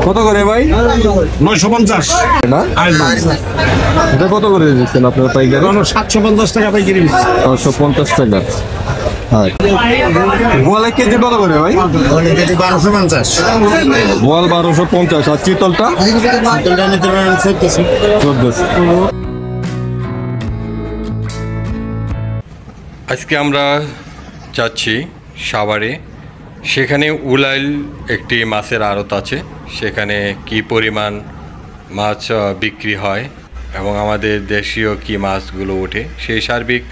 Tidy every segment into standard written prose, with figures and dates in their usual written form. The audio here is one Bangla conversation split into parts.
কত করে ভাই? 950 না এটা কত করে দিচ্ছেন আপনার পাইকারি? 750 টাকা পাইকারি। 750 টাকা। হ্যাঁ, বোয়ালের কেজি কত করে ভাই? 1250। বোয়াল 1250। আর চিতলটা? চিতলটা নিতে পারেন 1400। আজকে আমরা যাচ্ছি সাভারে। সেখানে উলাইল একটি মাছের আড়ত আছে, সেখানে কি পরিমাণ মাছ বিক্রি হয় এবং আমাদের দেশীয় কি মাছগুলো ওঠে সেই সার্বিক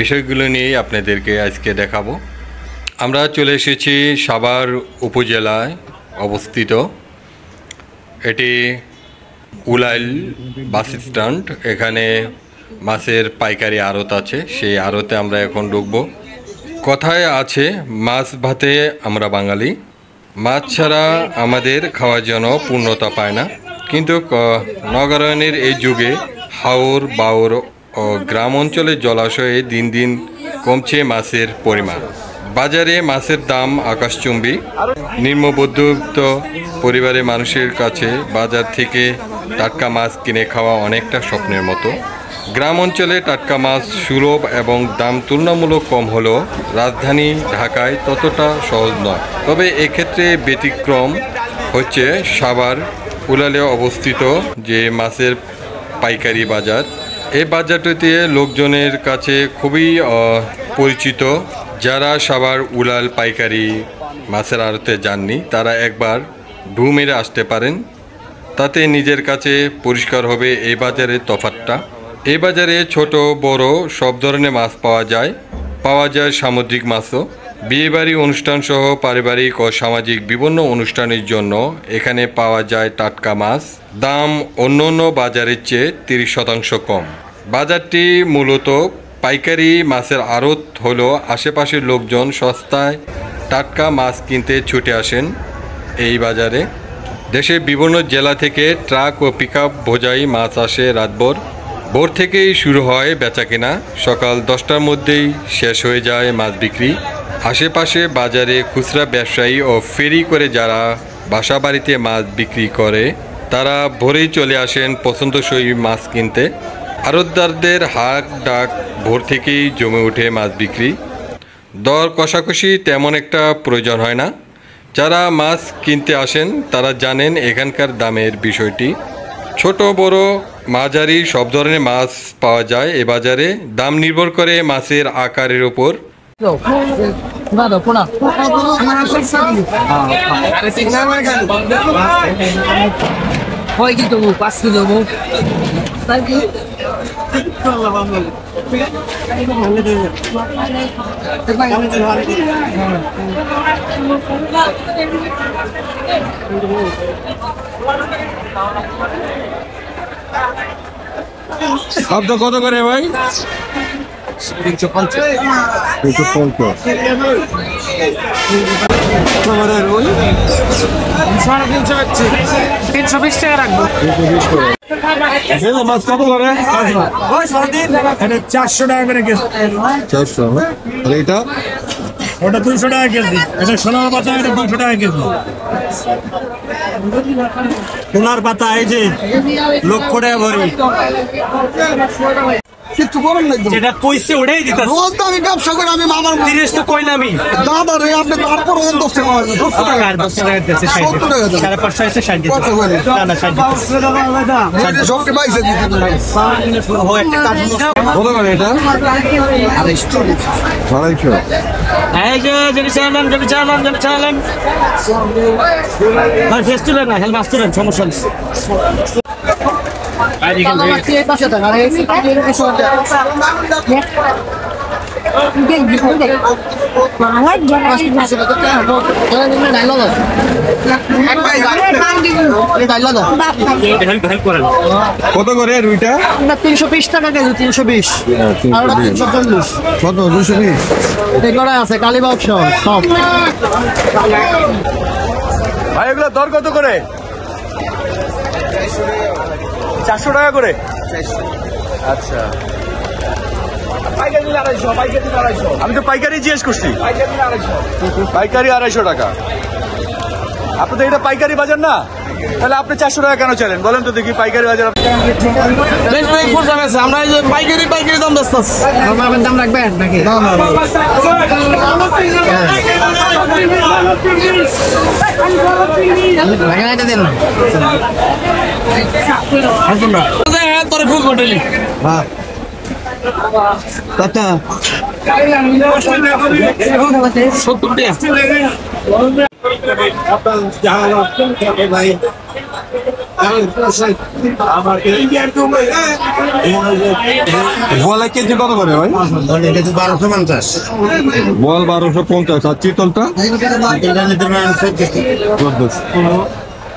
বিষয়গুলো নিয়েই আপনাদেরকে আজকে দেখাবো। আমরা চলে এসেছি সাভার উপজেলায় অবস্থিত, এটি উলাইল বাস স্ট্যান্ড। এখানে মাছের পাইকারি আড়ত আছে, সেই আড়তে আমরা এখন ঢুকবো। কথায় আছে মাছ ভাতে আমরা বাঙালি, মাছ ছাড়া আমাদের খাওয়ার জন্য পূর্ণতা পায় না। কিন্তু নগরায়নের এই যুগে হাওর বাওর ও গ্রাম অঞ্চলের জলাশয়ে দিন দিন কমছে মাছের পরিমাণ। বাজারে মাছের দাম আকাশচুম্বী। নিম্নমধ্যবিত্ত পরিবারের মানুষের কাছে বাজার থেকে টাটকা মাছ কিনে খাওয়া অনেকটা স্বপ্নের মতো। গ্রাম অঞ্চলে টাটকা মাছ সুলভ এবং দাম তুলনামূলক কম হলেও রাজধানী ঢাকায় ততটা সহজ নয়। তবে এক্ষেত্রে ব্যতিক্রম হচ্ছে সাভার উলাইলে অবস্থিত যে মাছের পাইকারি বাজার। এই বাজারটিতে লোকজনের কাছে খুবই পরিচিত। যারা সাভার উলাইল পাইকারি মাছের আড়তে যাননি তারা একবার ঢু মেরে আসতে পারেন, তাতে নিজের কাছে পরিষ্কার হবে এই বাজারের তফাৎটা। এই বাজারে ছোট বড় সব ধরনের মাছ পাওয়া যায় সামুদ্রিক মাছও। বিয়েবাড়ি অনুষ্ঠান সহ পারিবারিক ও সামাজিক বিভিন্ন অনুষ্ঠানের জন্য এখানে পাওয়া যায় টাটকা মাছ। দাম অন্য অন্য বাজারের চেয়ে 30% কম। বাজারটি মূলত পাইকারি মাছের আড়ত হলো আশেপাশের লোকজন সস্তায় টাটকা মাছ কিনতে ছুটে আসেন এই বাজারে। দেশের বিভিন্ন জেলা থেকে ট্রাক ও পিকআপ বোঝাই মাছ আসে রাতভর। ভোর থেকেই শুরু হয় বেচাকেনা, সকাল 10টার মধ্যেই শেষ হয়ে যায় মাছ বিক্রি। আশেপাশে বাজারে খুচরা ব্যবসায়ী ও ফেরি করে যারা বাসা বাড়িতে মাছ বিক্রি করে তারা ভোরেই চলে আসেন পছন্দসই মাছ কিনতে। আড়তদারদের হাক ডাক ভোর থেকেই জমে ওঠে মাছ বিক্রি। দর কষাকষি তেমন একটা প্রয়োজন হয় না। যারা মাছ কিনতে আসেন তারা জানেন এখানকার দামের বিষয়টি। ছোট বড় মাঝারি সব ধরনের মাছ পাওয়া যায় এ বাজারে। দাম নির্ভর করে মাছের আকারের উপর। শব্দ কত করে ভাই? 350। 320 টাকা রাখবো। মাছ কত করে? 400 টাকা করে কেজি। 400। আর এটা? ওটা 200 টাকা কেজি। এটা সোনার পাতা, এটা 200 টাকা কেজি। সোনার পাতা এই যে লক্ষ টাকা ভরি। কিছু করেন না, যেটা কইছে ওটাই দিতে। রোজ তো আমি ব্যবসা করে আমি মামার 30 তো কইলাম আমি। দাদা রে, আপনি তারপর 10 টাকা 10 টাকা আর 10 টাকা দিতেছে 60 টাকা। 550 আছে 60 দিতেছে। না না 60 দিতেছে। সবকে বাইসে দিতে ও একটা কাজ। কত করে এটা? 250। এই যে যদি চালান ভাই ফেস তুলেন না, হেল মাছ তুলেন, সমস্যা নেই। কত করে রুইটা? 320 টাকা কেজি। 320 আর 340। কত? 220 এগুলো আছে কালীবাগ সব। ভাই এগুলো দর কত করে? 400 টাকা করে। আচ্ছা, আমি তো পাইকারি জিজ্ঞেস করছি। পাইকারি 250 টাকা। আপনি তো এটা পাইকারি বাজার না, তাহলে আপনি 400 টাকা কেন চাইলেন বলেন তো দেখি? পাইকারি বাজার আমরা এই যে পাইকারি দাম বেচতেছি। দাম রাখবেন নাকি? তোর ফুল হোটেলি কত 70 বলে কেজি কত করে ভাই? 1250। বল 1250। আর চিতলটা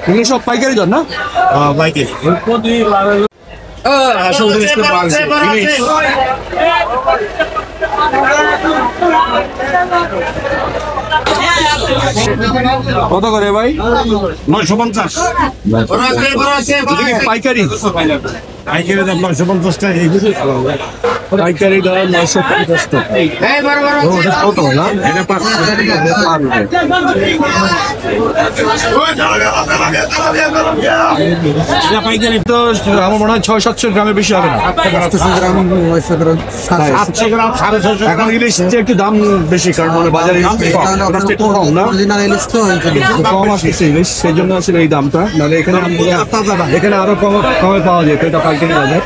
এগুলো সব পাইকারি দাম না? কত করে ভাই? 950। পাইকারি পাইকারি দাম 950 টাকা। পাইকারি দাম 950 টাকা। কত না? এটা পাইকারি তো আমার মনে হয় 600-700 গ্রামের বেশি হবে না। 700 গ্রাম 700 গ্রাম 650। এখন ইলিশ একটু দাম বেশি, কারণ মানে বাজারে কম না, কম আসছে ইলিশ, সেই জন্য আসলে এই দামটা। নাহলে এখানে আরো কমে পাওয়া যেত, এটা পাইকারি বাজার।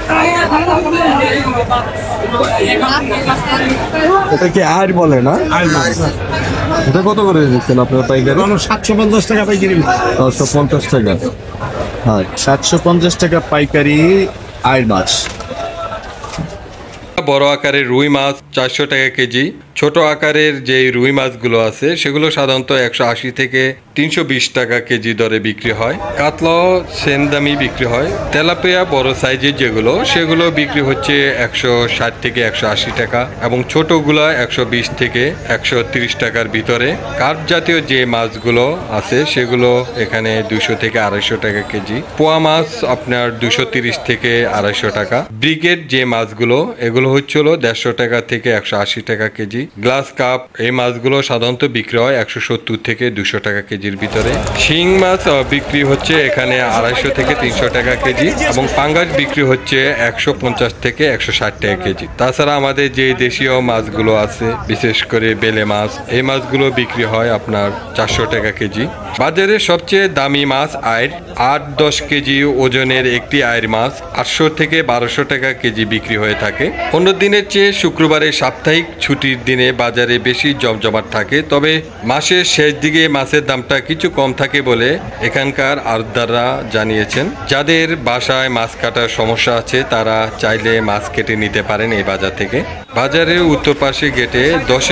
এটা কি আর বলে না? এটা কত করে দিচ্ছেন আপনারা পাইকারি? 750 টাকা পাইকারি। 950 টাকা। হ্যাঁ 750 টাকা পাইকারি আইড় মাছ। বড় আকারের রুই মাছ 400 টাকা কেজি। ছোট আকারের যে রুই মাছগুলো আছে সেগুলো সাধারণত 180 থেকে 320 টাকা কেজি দরে বিক্রি হয়। কাতলাও সেম দামি বিক্রি হয়। তেলাপিয়া বড় সাইজের যেগুলো সেগুলো বিক্রি হচ্ছে 160 থেকে 180 টাকা এবং ছোটগুলা 120 থেকে 130 টাকার ভিতরে। কার্প জাতীয় যে মাছগুলো আছে সেগুলো এখানে 200 থেকে 250 টাকা কেজি। পোয়া মাছ আপনার 230 থেকে 250 টাকা। ব্রিগেড যে মাছগুলো এগুলো হচ্ছিল 150 টাকা থেকে 180 টাকা কেজি। গ্লাস কাপ এই মাছগুলো সাধারণত বিক্রি হয় 170 থেকে 200 টাকা কেজির ভিতরে। শিং মাছ বিক্রি হচ্ছে এখানে 250 থেকে 300 টাকা কেজি এবং পাঙ্গাস বিক্রি হচ্ছে 150 থেকে 160 টাকা কেজি। তাছাড়া আমাদের যে দেশীয় মাছগুলো আছে বিশেষ করে বেলে মাছ, এই মাছগুলো বিক্রি হয় আপনার 400 টাকা কেজি। বাজারে সবচেয়ে দামি মাছ আইড়। 8-10 কেজি ওজনের একটি আইড় মাছ 800 থেকে 1200 টাকা কেজি বিক্রি হয়ে থাকে। অন্য দিনের চেয়ে শুক্রবারে সাপ্তাহিক ছুটির দিনে বাজারে বেশি জমজমাট থাকে, তবে মাসের শেষ দিকে মাছের দামটা কিছু কম থাকে বলে এখানকার আড়তদাররা জানিয়েছেন। যাদের বাসায় মাছ কাটার সমস্যা আছে তারা চাইলে মাছ কেটে নিতে পারেন এই বাজার থেকে। বাজারের উত্তর পাশে গেটে 10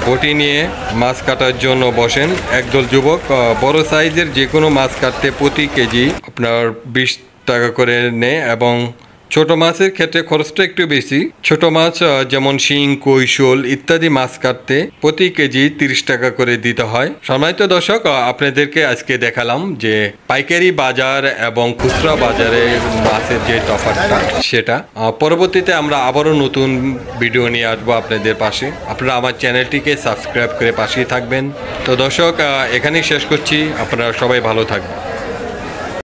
বটি নিয়ে মাছ কাটার জন্য বসেন একদল যুবক। বড় সাইজের যে কোনো মাছ কাটতে প্রতি কেজি আপনার 20 টাকা করে নেয় এবং ছোট মাছের ক্ষেত্রে খরচটা একটু বেশি। ছোট মাছ যেমন শিং, কই, শোল ইত্যাদি মাছ কাটতে প্রতি কেজি 30 টাকা করে দিতে হয়। সম্মানিত দর্শক, আপনাদেরকে আজকে দেখালাম যে পাইকারি বাজার এবং খুচরা বাজারে মাছের যে তফাৎটা সেটা। পরবর্তীতে আমরা আবারও নতুন ভিডিও নিয়ে আসবো আপনাদের পাশে। আপনারা আমার চ্যানেলটিকে সাবস্ক্রাইব করে পাশেই থাকবেন। তো দর্শক, এখানেই শেষ করছি। আপনারা সবাই ভালো থাকবেন।